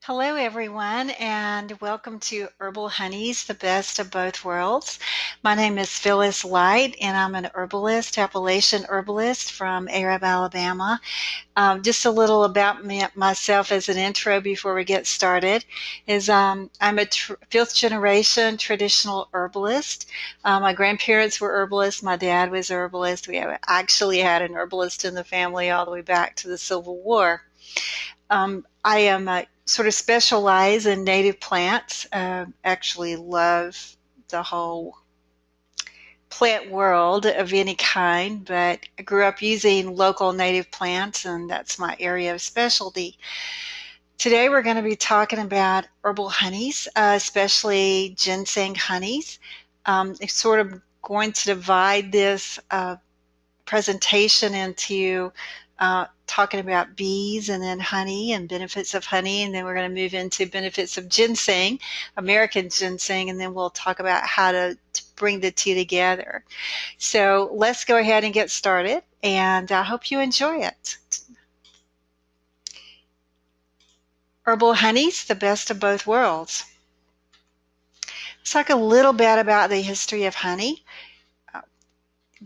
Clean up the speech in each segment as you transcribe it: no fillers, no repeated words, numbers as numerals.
Hello, everyone, and welcome to Herbal Honeys, the best of both worlds. My name is Phyllis Light, and I'm an herbalist, Appalachian herbalist from Arab, Alabama. Just a little about myself as an intro before we get started is I'm a fifth generation traditional herbalist. My grandparents were herbalists. My dad was a herbalist. We have actually had an herbalist in the family all the way back to the Civil War. I am sort of specialize in native plants. Actually, love the whole plant world of any kind, but I grew up using local native plants, and that's my area of specialty. Today, we're going to be talking about herbal honeys, especially ginseng honeys. It's sort of going to divide this presentation into talking about bees and then honey and benefits of honey, and then we're going to move into benefits of ginseng, American ginseng, and then we'll talk about how to bring the two together. So let's go ahead and get started, and I hope you enjoy it. Herbal honeys, the best of both worlds. Let's talk a little bit about the history of honey.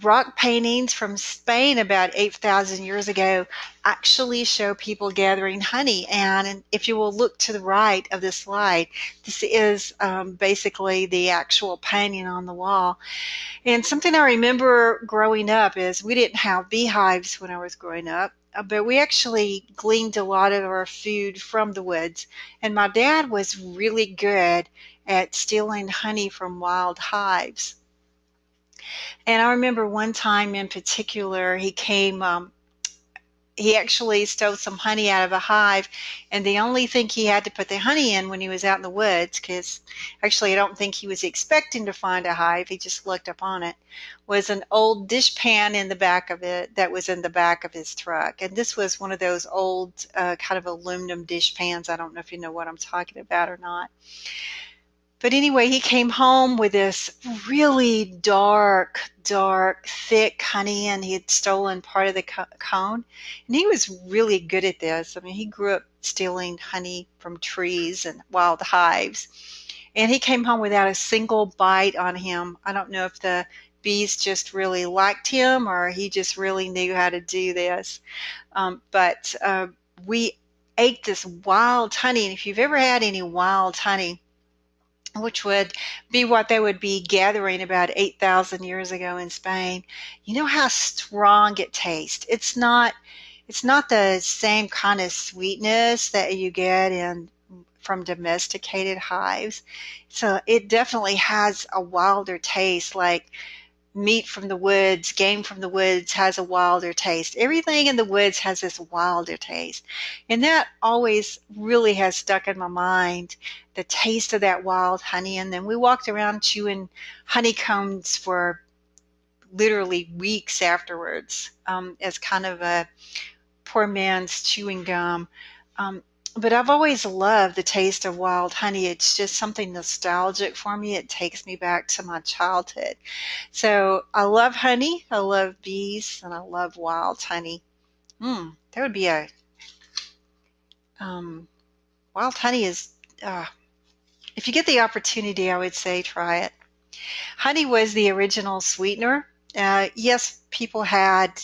Rock paintings from Spain about 8,000 years ago actually show people gathering honey. And if you will look to the right of this slide, this is basically the actual painting on the wall. And something I remember growing up is we didn't have beehives when I was growing up, but we actually gleaned a lot of our food from the woods. And my dad was really good at stealing honey from wild hives. And I remember one time in particular, he actually stole some honey out of a hive, and the only thing he had to put the honey in when he was out in the woods, because actually I don't think he was expecting to find a hive, he just looked up on it, was an old dish pan in the back of it that was in the back of his truck. And this was one of those old kind of aluminum dish pans. I don't know if you know what I'm talking about or not. But anyway, he came home with this really dark, thick honey, and he had stolen part of the cone. And he was really good at this. I mean, he grew up stealing honey from trees and wild hives. And he came home without a single bite on him. I don't know if the bees just really liked him or he just really knew how to do this. But we ate this wild honey. And if you've ever had any wild honey, which would be what they would be gathering about 8,000 years ago in Spain. You know how strong it tastes. It's not the same kind of sweetness that you get from domesticated hives. So it definitely has a wilder taste, like meat from the woods, game from the woods has a wilder taste. Everything in the woods has this wilder taste. And that always really has stuck in my mind, the taste of that wild honey. And then we walked around chewing honeycombs for literally weeks afterwards, as kind of a poor man's chewing gum. But I've always loved the taste of wild honey. It's just something nostalgic for me. It takes me back to my childhood. So I love honey, I love bees, and I love wild honey. That would be wild honey is, if you get the opportunity, I would say try it. Honey was the original sweetener. Yes, people had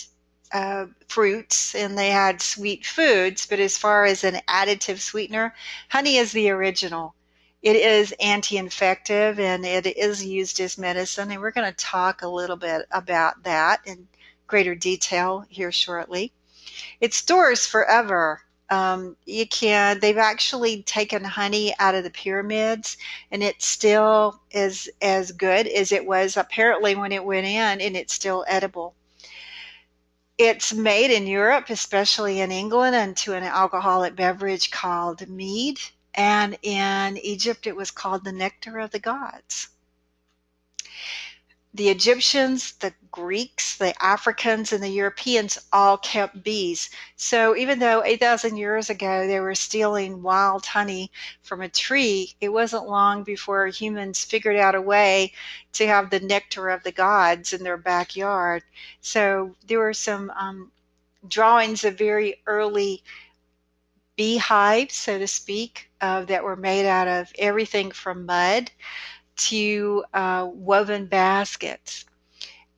fruits and they had sweet foods, but as far as an additive sweetener, honey is the original. It is anti-infective and it is used as medicine, and we're going to talk a little bit about that in greater detail here shortly. It stores forever. They've actually taken honey out of the pyramids, and it still is as good as it was apparently when it went in, and it's still edible. It's made in Europe, especially in England, into an alcoholic beverage called mead. And in Egypt, it was called the nectar of the gods. The Egyptians, the Greeks, the Africans, and the Europeans all kept bees. So even though 8,000 years ago they were stealing wild honey from a tree, it wasn't long before humans figured out a way to have the nectar of the gods in their backyard. So there were some drawings of very early beehives, so to speak, that were made out of everything from mud to woven baskets.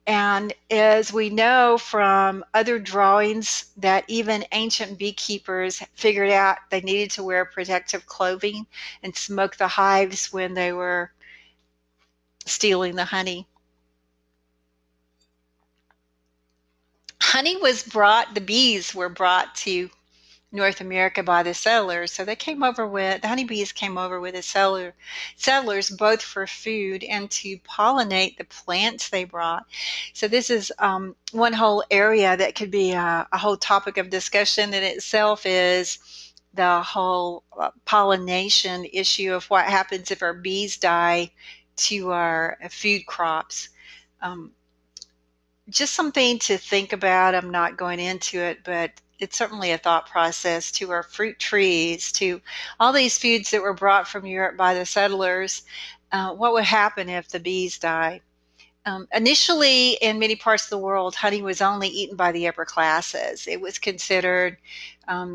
And as we know from other drawings, that even ancient beekeepers figured out they needed to wear protective clothing and smoke the hives when they were stealing the honey. The bees were brought to North America by the settlers. So the honeybees came over with the settlers both for food and to pollinate the plants they brought. So this is one whole area that could be a whole topic of discussion in itself, is the whole pollination issue of what happens if our bees die to our food crops. Um, just something to think about. I'm not going into it, but it's certainly a thought process to our fruit trees, to all these foods that were brought from Europe by the settlers. What would happen if the bees die? Initially, in many parts of the world, honey was only eaten by the upper classes. It was considered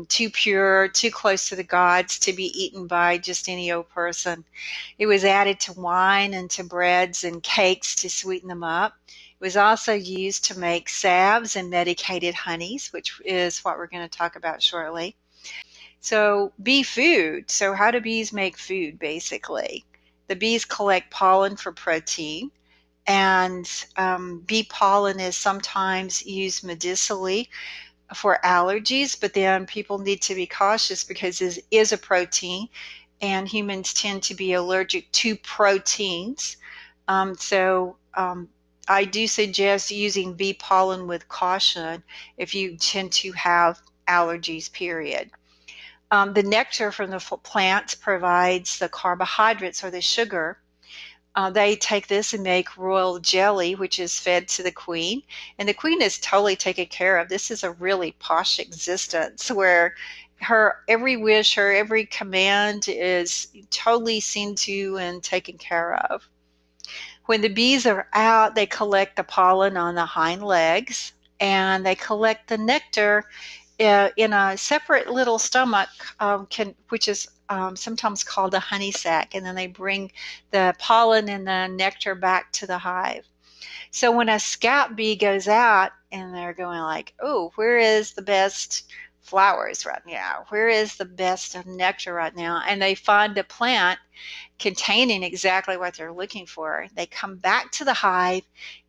too pure, too close to the gods to be eaten by just any old person. It was added to wine and to breads and cakes to sweeten them up. It was also used to make salves and medicated honeys, which is what we're going to talk about shortly. So, bee food. So, how do bees make food, basically? The bees collect pollen for protein, and bee pollen is sometimes used medicinally for allergies, but then people need to be cautious because it is a protein, and humans tend to be allergic to proteins. So I do suggest using bee pollen with caution if you tend to have allergies, period. The nectar from the plants provides the carbohydrates or the sugar. They take this and make royal jelly, which is fed to the queen. And the queen is totally taken care of. This is a really posh existence where her every wish, her every command is totally seen to and taken care of. When the bees are out, they collect the pollen on the hind legs, and they collect the nectar in a separate little stomach, which is sometimes called a honey sac, and then they bring the pollen and the nectar back to the hive. So when a scout bee goes out and they're going like, oh, where is the best flowers right now? Where is the best nectar right now? And they find a plant containing exactly what they're looking for. They come back to the hive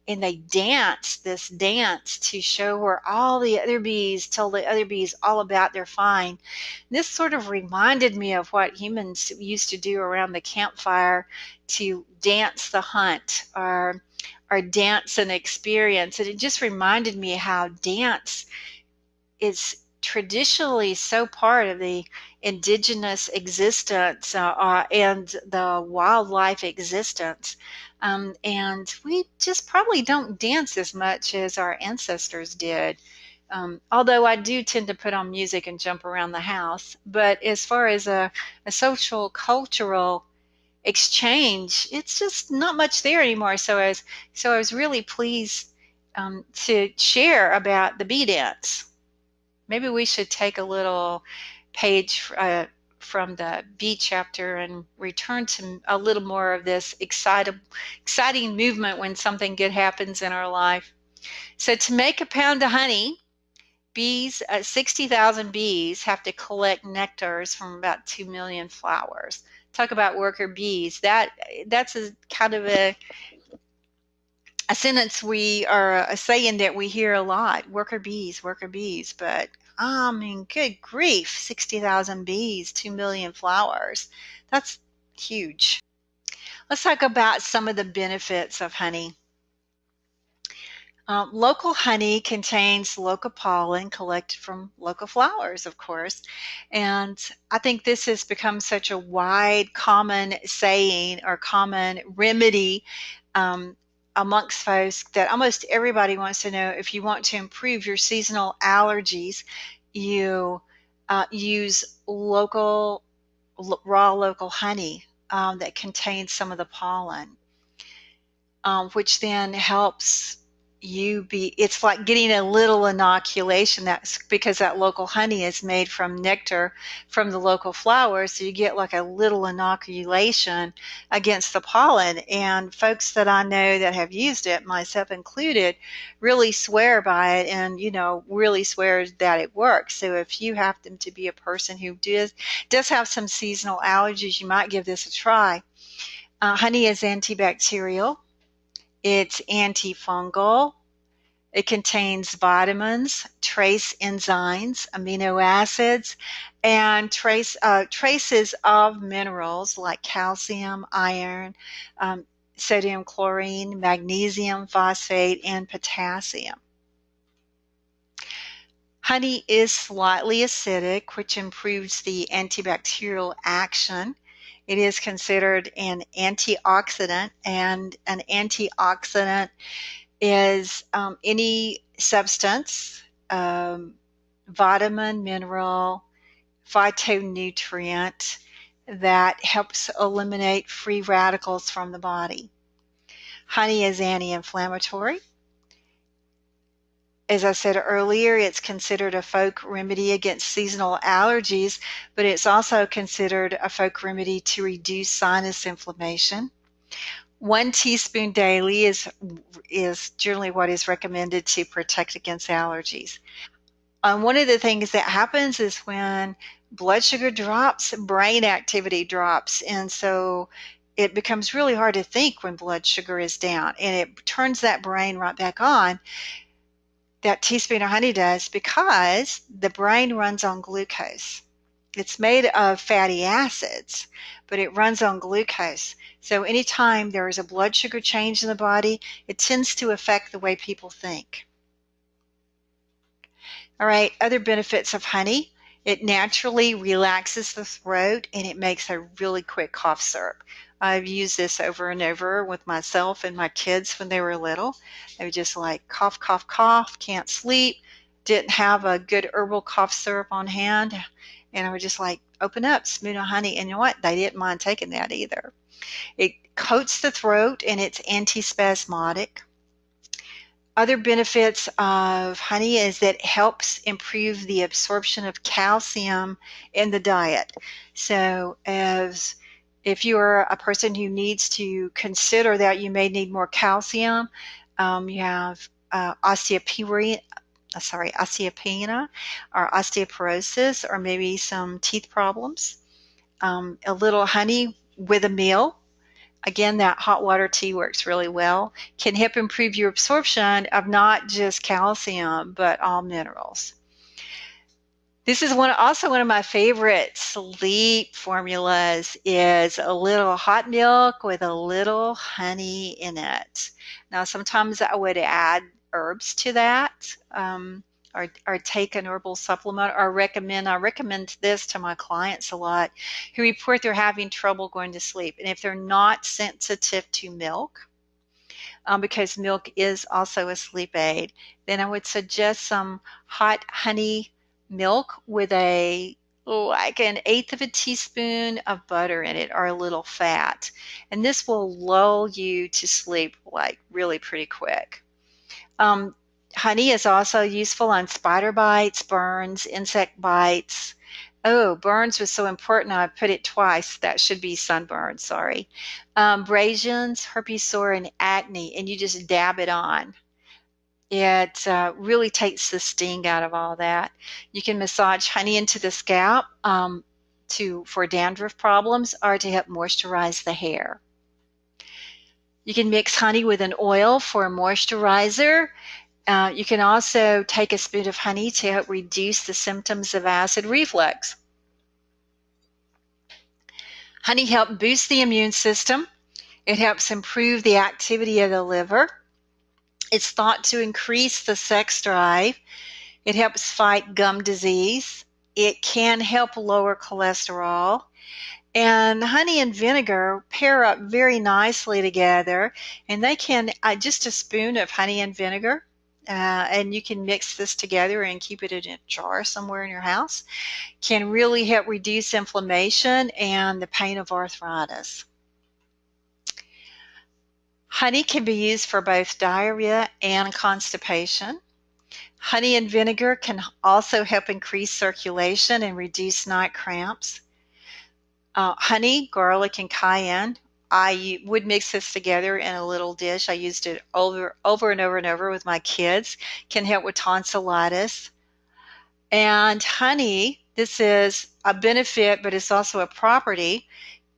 and they dance this dance to show where all the other bees tell the other bees all about their find. This sort of reminded me of what humans used to do around the campfire to dance the hunt, or dance an experience. And it just reminded me how dance is traditionally so part of the indigenous existence and the wildlife existence. And we just probably don't dance as much as our ancestors did. Although I do tend to put on music and jump around the house. But as far as a social, cultural exchange, it's just not much there anymore. So I was really pleased to share about the bee dance. Maybe we should take a little page from the bee chapter and return to a little more of this exciting movement when something good happens in our life. So to make a pound of honey, 60,000 bees have to collect nectars from about 2 million flowers. Talk about worker bees. That's a kind of a sentence we are saying that we hear a lot: worker bees, worker bees. But I mean, good grief, 60,000 bees, 2 million flowers. That's huge. Let's talk about some of the benefits of honey. Local honey contains local pollen collected from local flowers, of course. And I think this has become such a wide, common saying or common remedy um, amongst folks that almost everybody wants to know if you want to improve your seasonal allergies, you use raw local honey that contains some of the pollen, which then helps it's like getting a little inoculation. That's because that local honey is made from nectar from the local flowers, so you get like a little inoculation against the pollen. And folks that I know that have used it, myself included, really swear by it, and really swear that it works. So if you happen to be a person who does have some seasonal allergies, you might give this a try. Honey is antibacterial. It's antifungal. It contains vitamins, trace enzymes, amino acids, and traces of minerals like calcium, iron, um, sodium chlorine, magnesium phosphate, and potassium. Honey is slightly acidic, which improves the antibacterial action. It is considered an antioxidant, and an antioxidant is any substance, vitamin, mineral, phytonutrient that helps eliminate free radicals from the body. Honey is anti-inflammatory. As I said earlier, it's considered a folk remedy against seasonal allergies, but it's also considered a folk remedy to reduce sinus inflammation. 1 teaspoon daily is generally what is recommended to protect against allergies. One of the things that happens is when blood sugar drops, brain activity drops, and so it becomes really hard to think when blood sugar is down, and it turns that brain right back on. That teaspoon of honey does, because the brain runs on glucose. It's made of fatty acids, but it runs on glucose. So anytime there is a blood sugar change in the body, it tends to affect the way people think. All right, other benefits of honey. It naturally relaxes the throat, and it makes a really quick cough syrup. I've used this over and over with myself and my kids when they were little. They were just like cough, cough, cough, can't sleep, didn't have a good herbal cough syrup on hand. And I would just like open up, spoon of honey. And you know what? They didn't mind taking that either. It coats the throat, and it's antispasmodic. Other benefits of honey is that it helps improve the absorption of calcium in the diet. So if you are a person who needs to consider that you may need more calcium, you have osteopenia or osteoporosis, or maybe some teeth problems. A little honey with a meal. Again, that hot water tea works really well. Can help improve your absorption of not just calcium, but all minerals. This is also one of my favorite sleep formulas, is a little hot milk with a little honey in it. Now, sometimes I would add herbs to that, or take an herbal supplement, or I recommend this to my clients a lot who report they're having trouble going to sleep. And if they're not sensitive to milk, because milk is also a sleep aid, then I would suggest some hot honey milk with like an eighth of a teaspoon of butter in it, or a little fat. And this will lull you to sleep like really pretty quick. Honey is also useful on spider bites, burns, insect bites. Oh, burns was so important, I put it twice. That should be sunburn, sorry. Abrasions, herpes sore, and acne, and you just dab it on. It really takes the sting out of all that. You can massage honey into the scalp for dandruff problems, or to help moisturize the hair. You can mix honey with an oil for a moisturizer. You can also take a spoon of honey to help reduce the symptoms of acid reflux. Honey helps boost the immune system. It helps improve the activity of the liver. It's thought to increase the sex drive. It helps fight gum disease. It can help lower cholesterol. And honey and vinegar pair up very nicely together, and they can, just a spoon of honey and vinegar, and you can mix this together and keep it in a jar somewhere in your house, can really help reduce inflammation and the pain of arthritis. Honey can be used for both diarrhea and constipation. Honey and vinegar can also help increase circulation and reduce night cramps. Honey, garlic, and cayenne. I would mix this together in a little dish. I used it over and over and over with my kids. Can help with tonsillitis. And honey, this is a benefit, but it's also a property,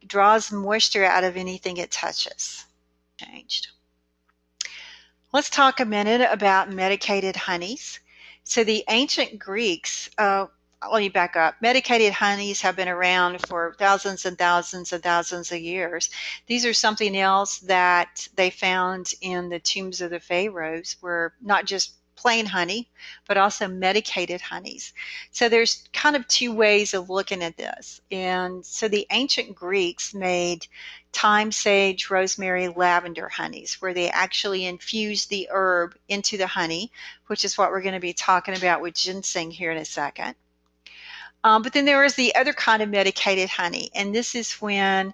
draws moisture out of anything it touches. Changed. Let's talk a minute about medicated honeys. So the ancient Greeks, let me back up. Medicated honeys have been around for thousands and thousands and thousands of years. These are something else that they found in the tombs of the pharaohs, were not just plain honey, but also medicated honeys. So there's kind of two ways of looking at this. And so the ancient Greeks made thyme, sage, rosemary, lavender honeys, where they actually infused the herb into the honey, which is what we're going to be talking about with ginseng here in a second. But then there is the other kind of medicated honey, and this is when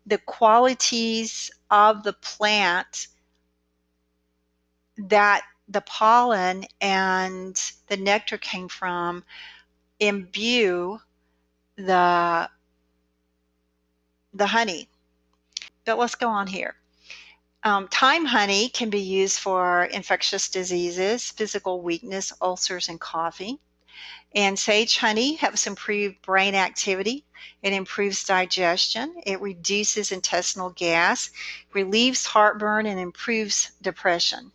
the qualities of the plant that the pollen and the nectar came from imbue the honey. But let's go on here. Thyme honey can be used for infectious diseases, physical weakness, ulcers, and coughing. And sage honey helps improve brain activity. It improves digestion. It reduces intestinal gas, relieves heartburn, and improves depression.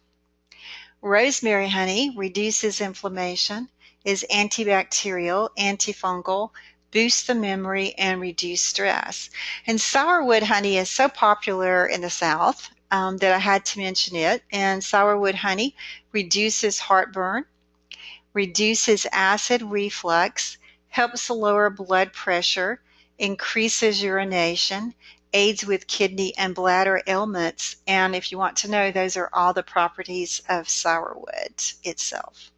Rosemary honey reduces inflammation, is antibacterial, antifungal, boosts the memory, and reduce stress. And sourwood honey is so popular in the South that I had to mention it. And sourwood honey reduces heartburn, reduces acid reflux, helps to lower blood pressure, increases urination, aids with kidney and bladder ailments. And if you want to know, those are all the properties of sourwood itself.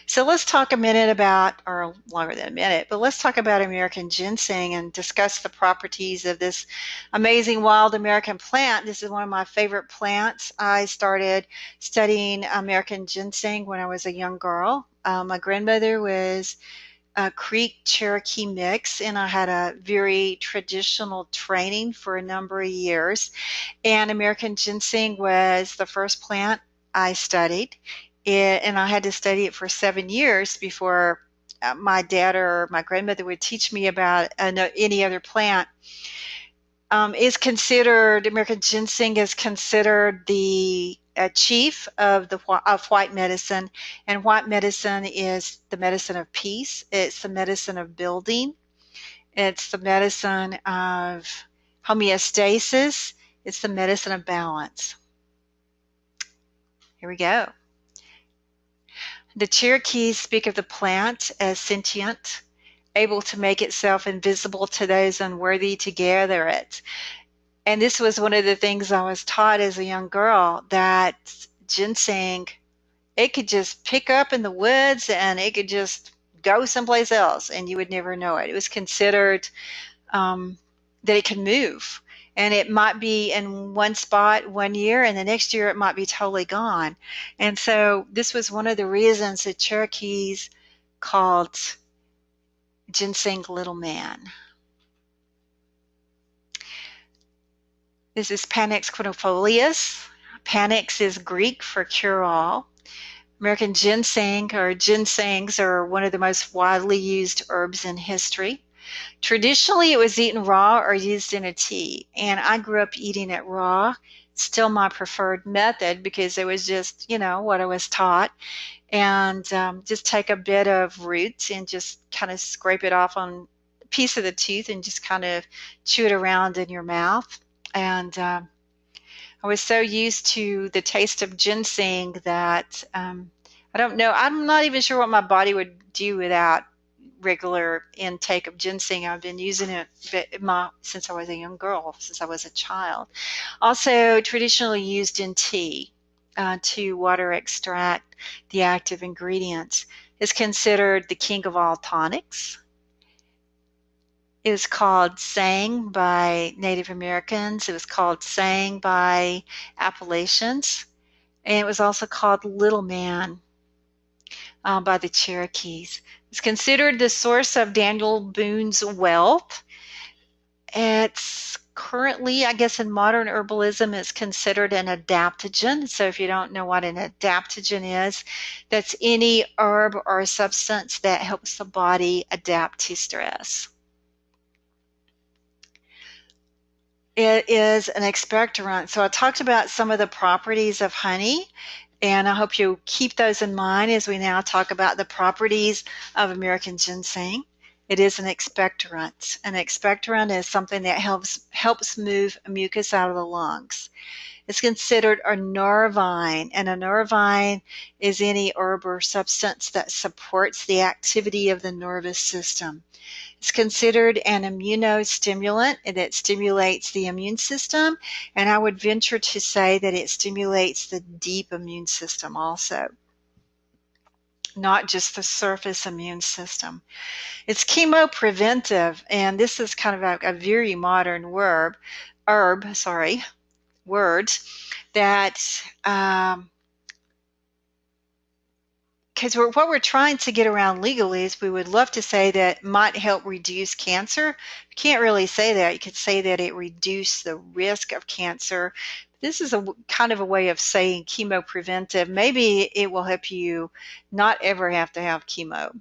So let's talk a minute about, or longer than a minute, but let's talk about American ginseng and discuss the properties of this amazing wild American plant. This is one of my favorite plants. I started studying American ginseng when I was a young girl. My grandmother was a Creek Cherokee mix, and I had a very traditional training for a number of years. And American ginseng was the first plant I studied. And I had to study it for 7 years before my dad or my grandmother would teach me about any other plant. American ginseng is considered the chief of white medicine, and white medicine is the medicine of peace. It's the medicine of building. It's the medicine of homeostasis. It's the medicine of balance. Here we go. The Cherokees speak of the plant as sentient, able to make itself invisible to those unworthy to gather it. And this was one of the things I was taught as a young girl, that ginseng, it could just pick up in the woods and it could just go someplace else and you would never know it. It was considered that it could move. And it might be in one spot one year, and the next year it might be totally gone. And so this was one of the reasons the Cherokees called ginseng little man. This is Panax quinquefolius. Panax is Greek for cure-all. American ginseng, or ginsengs, are one of the most widely used herbs in history. Traditionally, it was eaten raw or used in a tea, and I grew up eating it raw. Still my preferred method because it was just, what I was taught. And just take a bit of roots and just kind of scrape it off on a piece of the tooth and just kind of chew it around in your mouth. And I was so used to the taste of ginseng that I don't know, I'm not even sure what my body would do without regular intake of ginseng. I've been using it since I was a young girl, since I was a child. Also traditionally used in tea to water extract the active ingredients. Is considered the king of all tonics. It was called Sang by Native Americans. It was called Sang by Appalachians. And it was also called Little Man by the Cherokees. It's considered the source of Daniel Boone's wealth. It's currently, I guess, in modern herbalism, it's considered an adaptogen. So if you don't know what an adaptogen is, that's any herb or substance that helps the body adapt to stress. It is an expectorant. So I talked about some of the properties of honey, and I hope you keep those in mind as we now talk about the properties of American ginseng. It is an expectorant. An expectorant is something that helps move mucus out of the lungs. It's considered a nervine, and a nervine is any herb or substance that supports the activity of the nervous system. It's considered an immunostimulant, and it stimulates the immune system, and I would venture to say that it stimulates the deep immune system also, not just the surface immune system. It's chemopreventive, and this is kind of a very modern word that because what we're trying to get around legally is we would love to say that might help reduce cancer. You can't really say that. You could say that it reduces the risk of cancer. This is a kind of a way of saying chemopreventive. Maybe it will help you not ever have to have chemo.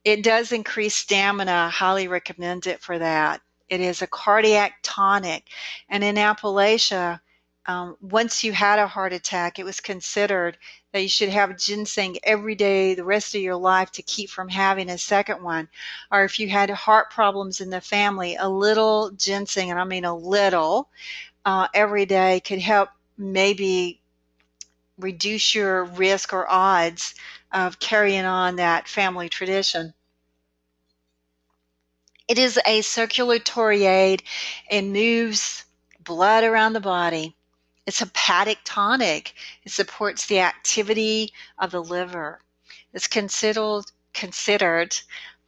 It does increase stamina. I highly recommend it for that. It is a cardiac tonic. And in Appalachia, once you had a heart attack, it was considered that you should have ginseng every day the rest of your life to keep from having a second one. Or if you had heart problems in the family, a little ginseng, and I mean a little, every day could help maybe reduce your risk or odds of carrying on that family tradition. It is a circulatory aid and moves blood around the body. It's a hepatic tonic. It supports the activity of the liver. It's considered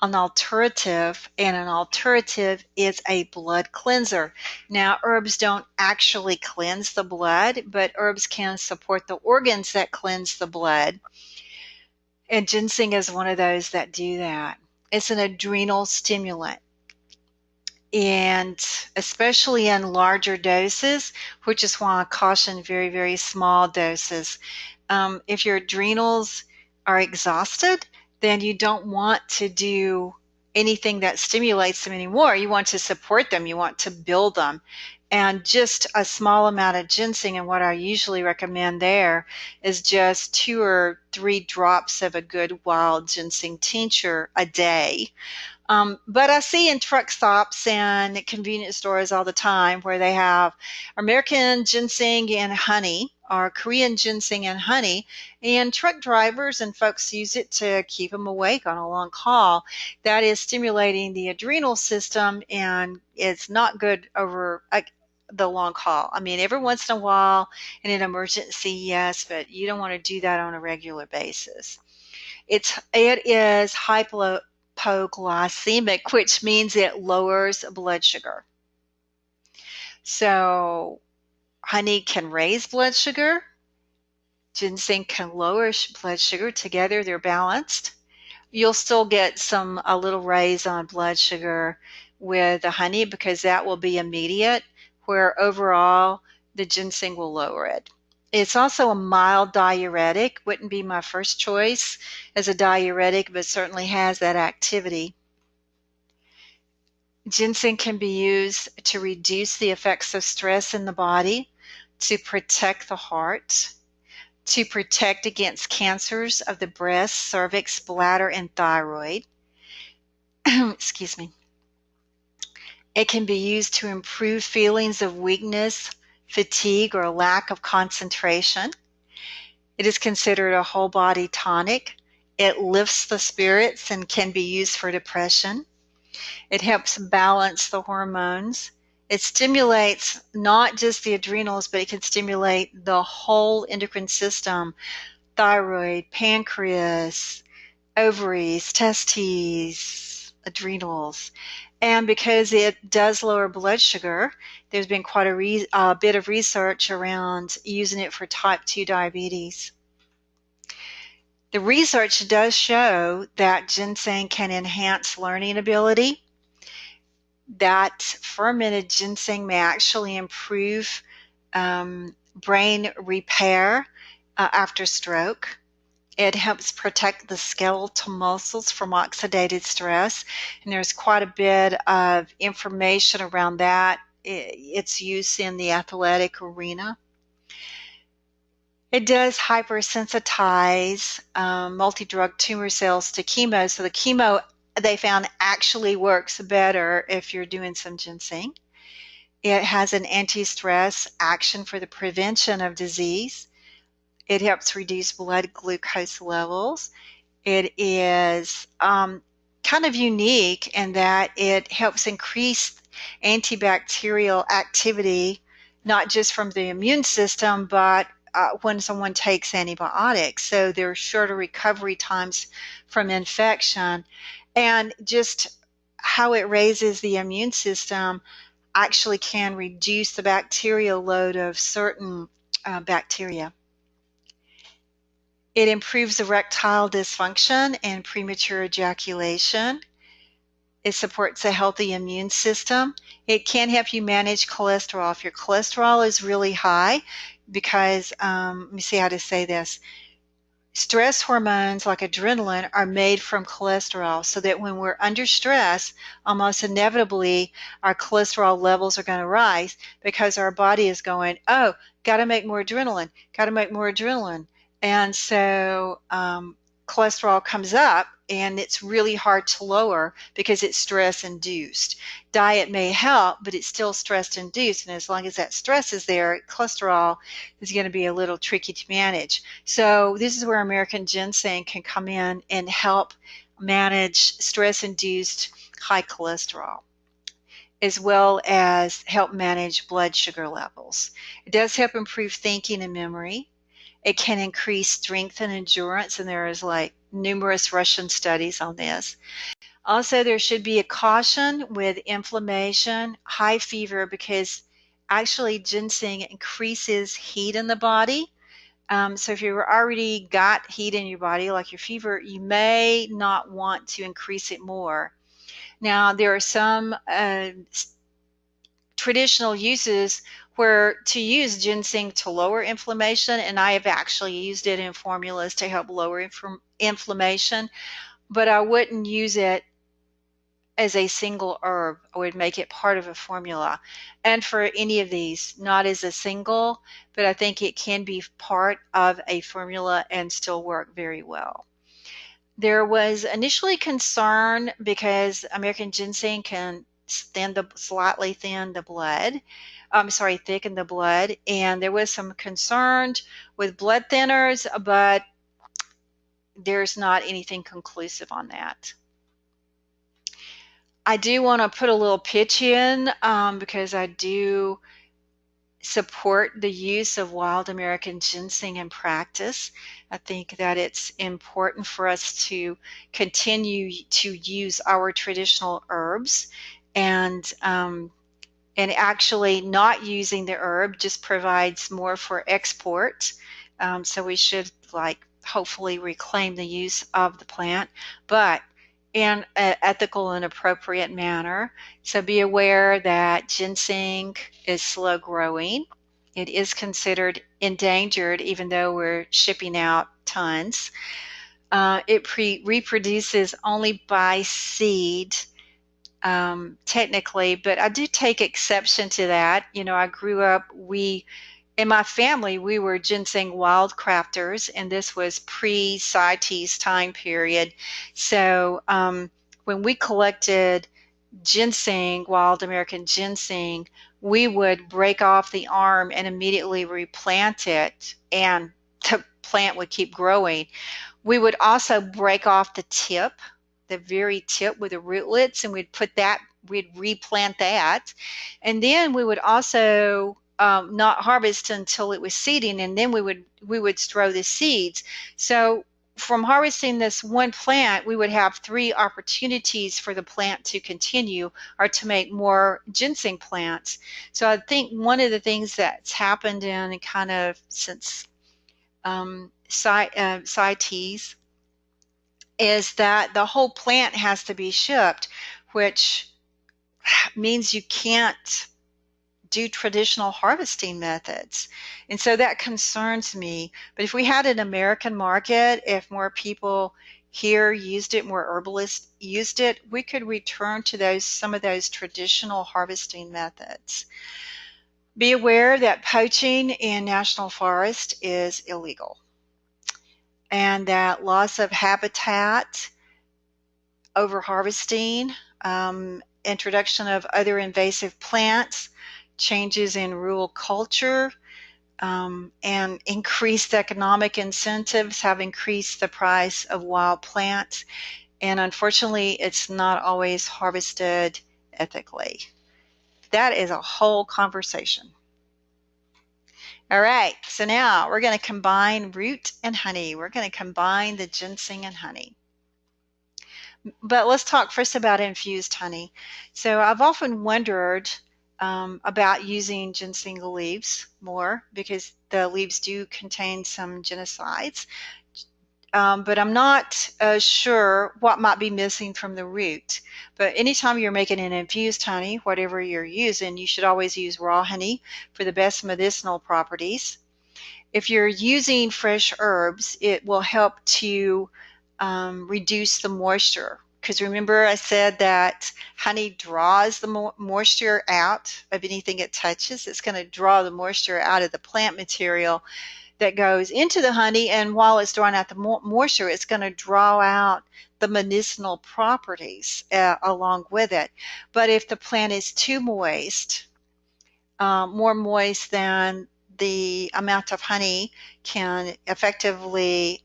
an alterative, and an alterative is a blood cleanser. Now, herbs don't actually cleanse the blood, but herbs can support the organs that cleanse the blood. And ginseng is one of those that do that. It's an adrenal stimulant, and especially in larger doses, which is why I caution very, very small doses. If your adrenals are exhausted, then you don't want to do anything that stimulates them anymore. You want to support them. You want to build them. And just a small amount of ginseng, and what I usually recommend there is just 2 or 3 drops of a good wild ginseng tincture a day. But I see in truck stops and convenience stores all the time where they have American ginseng and honey, or Korean ginseng and honey, and truck drivers and folks use it to keep them awake on a long haul. That is stimulating the adrenal system, and it's not good over the long haul. I mean, every once in a while in an emergency, yes, but you don't want to do that on a regular basis. It is hypoglycemic, which means it lowers blood sugar. So honey can raise blood sugar. Ginseng can lower blood sugar. Together they're balanced. You'll still get a little raise on blood sugar with the honey because that will be immediate, where overall the ginseng will lower it. It's also a mild diuretic. Wouldn't be my first choice as a diuretic, but certainly has that activity. Ginseng can be used to reduce the effects of stress in the body, to protect the heart, to protect against cancers of the breast, cervix, bladder, and thyroid. Excuse me. It can be used to improve feelings of weakness, fatigue, or lack of concentration. It is considered a whole body tonic. It lifts the spirits and can be used for depression. It helps balance the hormones. It stimulates not just the adrenals, but it can stimulate the whole endocrine system, thyroid, pancreas, ovaries, testes, adrenals. And because it does lower blood sugar, there's been quite a bit of research around using it for type 2 diabetes. The research does show that ginseng can enhance learning ability, that fermented ginseng may actually improve brain repair after stroke. It helps protect the skeletal muscles from oxidative stress, and there's quite a bit of information around that, its use in the athletic arena. It does hypersensitize multi-drug tumor cells to chemo, so the chemo they found actually works better if you're doing some ginseng. It has an anti-stress action for the prevention of disease. It helps reduce blood glucose levels. It is kind of unique in that it helps increase antibacterial activity, not just from the immune system, but when someone takes antibiotics. So there are shorter recovery times from infection. And just how it raises the immune system actually can reduce the bacterial load of certain bacteria. It improves erectile dysfunction and premature ejaculation. It supports a healthy immune system. It can help you manage cholesterol. If your cholesterol is really high, because, let me see how to say this. Stress hormones like adrenaline are made from cholesterol, so that when we're under stress, almost inevitably our cholesterol levels are going to rise because our body is going, oh, got to make more adrenaline, got to make more adrenaline. And so cholesterol comes up, and it's really hard to lower because it's stress induced. Diet may help, but it's still stress induced, and as long as that stress is there, cholesterol is going to be a little tricky to manage. So this is where American Ginseng can come in and help manage stress induced high cholesterol, as well as help manage blood sugar levels. It does help improve thinking and memory. It can increase strength and endurance, and there is like numerous Russian studies on this. Also, there should be a caution with inflammation, high fever, because actually ginseng increases heat in the body. So if you've already got heat in your body, like your fever, you may not want to increase it more. Now, there are some traditional uses where to use ginseng to lower inflammation, and I have actually used it in formulas to help lower inflammation, but I wouldn't use it as a single herb. I would make it part of a formula. And for any of these, not as a single, but I think it can be part of a formula and still work very well. There was initially concern because American ginseng can slightly thicken the blood. Thicken the blood. And there was some concern with blood thinners, but there's not anything conclusive on that. I do want to put a little pitch in because I do support the use of wild American ginseng in practice. I think that it's important for us to continue to use our traditional herbs, and actually not using the herb just provides more for export. So we should hopefully reclaim the use of the plant, but in an ethical and appropriate manner. So be aware that ginseng is slow growing. It is considered endangered, even though we're shipping out tons. It reproduces only by seed, technically, but I do take exception to that. I grew up, in my family, we were ginseng wildcrafters, and this was pre-CITES time period. So when we collected ginseng, wild American ginseng, we would break off the arm and immediately replant it, and the plant would keep growing. We would also break off the tip, the very tip with the rootlets, and we'd replant that. And then we would also not harvest until it was seeding, and then we would throw the seeds. So from harvesting this one plant, we would have 3 opportunities for the plant to continue or to make more ginseng plants. So I think one of the things that's happened in kind of since CITES is that the whole plant has to be shipped, which means you can't do traditional harvesting methods. And so that concerns me. But if we had an American market, if more people here used it, more herbalists used it, we could return to some of those traditional harvesting methods. Be aware that poaching in national forest is illegal, and that loss of habitat, overharvesting, introduction of other invasive plants, changes in rural culture, and increased economic incentives have increased the price of wild plants. And unfortunately, it's not always harvested ethically. That is a whole conversation. All right, so now we're going to combine root and honey. We're going to combine the ginseng and honey. But let's talk first about infused honey. So I've often wondered about using ginseng leaves more because the leaves do contain some ginicides, but I'm not sure what might be missing from the root. But anytime you're making an infused honey, whatever you're using, you should always use raw honey for the best medicinal properties. If you're using fresh herbs, it will help to reduce the moisture. Because remember I said that honey draws the moisture out of anything it touches. It's going to draw the moisture out of the plant material that goes into the honey, and while it's drawing out the moisture, it's going to draw out the medicinal properties along with it. But if the plant is too moist, more moist than the amount of honey can effectively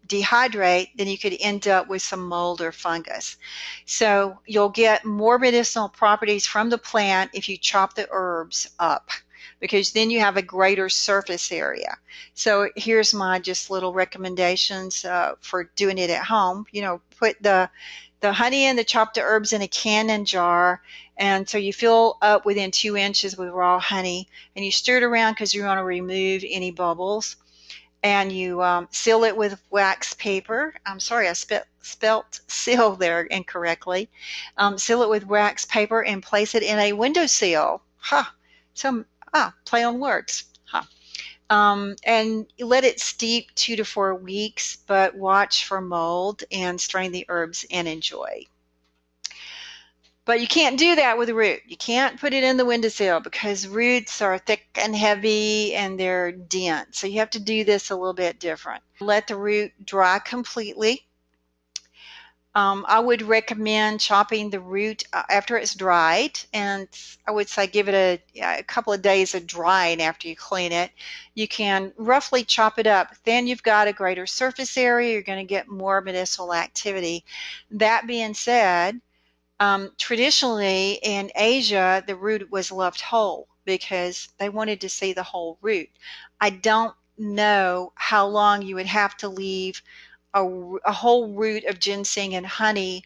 dehydrate, then you could end up with some mold or fungus. So you'll get more medicinal properties from the plant if you chop the herbs up, because then you have a greater surface area. So here's my just little recommendations for doing it at home. Put the honey and the chopped herbs in a canning jar, and so you fill up within 2 inches with raw honey, and you stir it around because you want to remove any bubbles. And you seal it with wax paper. I'm sorry, I spelt seal there incorrectly. Seal it with wax paper and place it in a windowsill. Play on words. And let it steep 2 to 4 weeks, but watch for mold and strain the herbs and enjoy. But you can't do that with a root. You can't put it in the windowsill because roots are thick and heavy and they're dense. So you have to do this a little bit different. Let the root dry completely. I would recommend chopping the root after it's dried, and I would say give it a couple of days of drying after you clean it. You can roughly chop it up. Then you've got a greater surface area. You're going to get more medicinal activity. That being said, traditionally in Asia, the root was left whole because they wanted to see the whole root. I don't know how long you would have to leave a whole root of ginseng and honey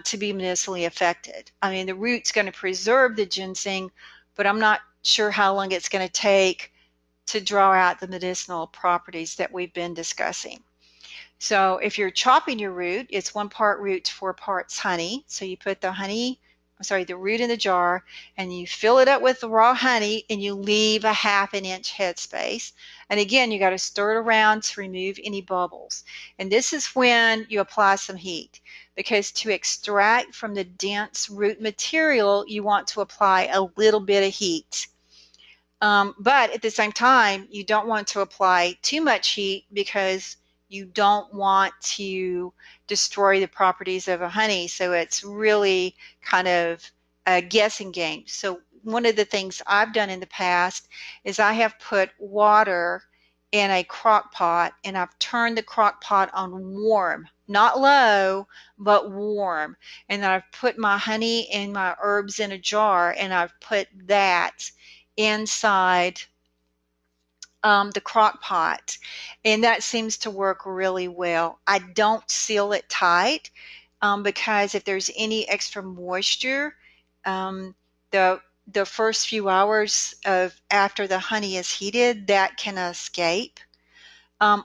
to be medicinally affected. I mean, the root's going to preserve the ginseng, but I'm not sure how long it's going to take to draw out the medicinal properties that we've been discussing. So if you're chopping your root, it's 1 part root to 4 parts honey. So you put the root in the jar, and you fill it up with the raw honey, and you leave a 1/2 inch headspace. And again, you got to stir it around to remove any bubbles. And this is when you apply some heat, because to extract from the dense root material, you want to apply a little bit of heat. But at the same time, you don't want to apply too much heat because you don't want to destroy the properties of a honey. So it's really kind of a guessing game. So one of the things I've done in the past is I have put water in a crock pot, and I've turned the crock pot on warm, not low, but warm. And then I've put my honey and my herbs in a jar, and I've put that inside the crock pot, and that seems to work really well. I don't seal it tight because if there's any extra moisture, um, the the first few hours of after the honey is heated, that can escape.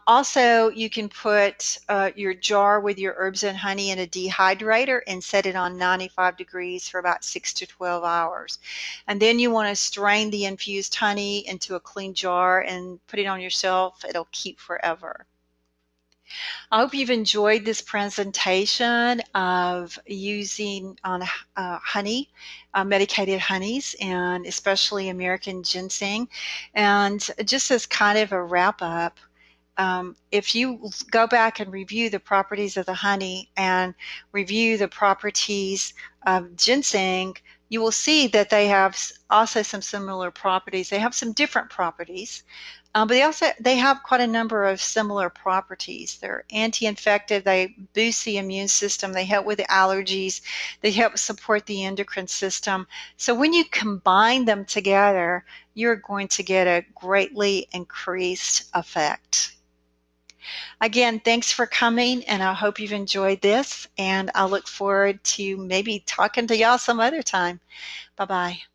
Also, you can put your jar with your herbs and honey in a dehydrator and set it on 95 degrees for about 6 to 12 hours. And then you want to strain the infused honey into a clean jar and put it on your shelf. It'll keep forever. I hope you've enjoyed this presentation of using on honey, medicated honeys, and especially American ginseng. And just as kind of a wrap up, if you go back and review the properties of the honey and review the properties of ginseng, you will see that they have also some similar properties. They have some different properties, but they have quite a number of similar properties. They're anti-infective. They boost the immune system. They help with the allergies. They help support the endocrine system. So when you combine them together, you're going to get a greatly increased effect. Again, thanks for coming, and I hope you've enjoyed this, and I look forward to maybe talking to y'all some other time. Bye-bye.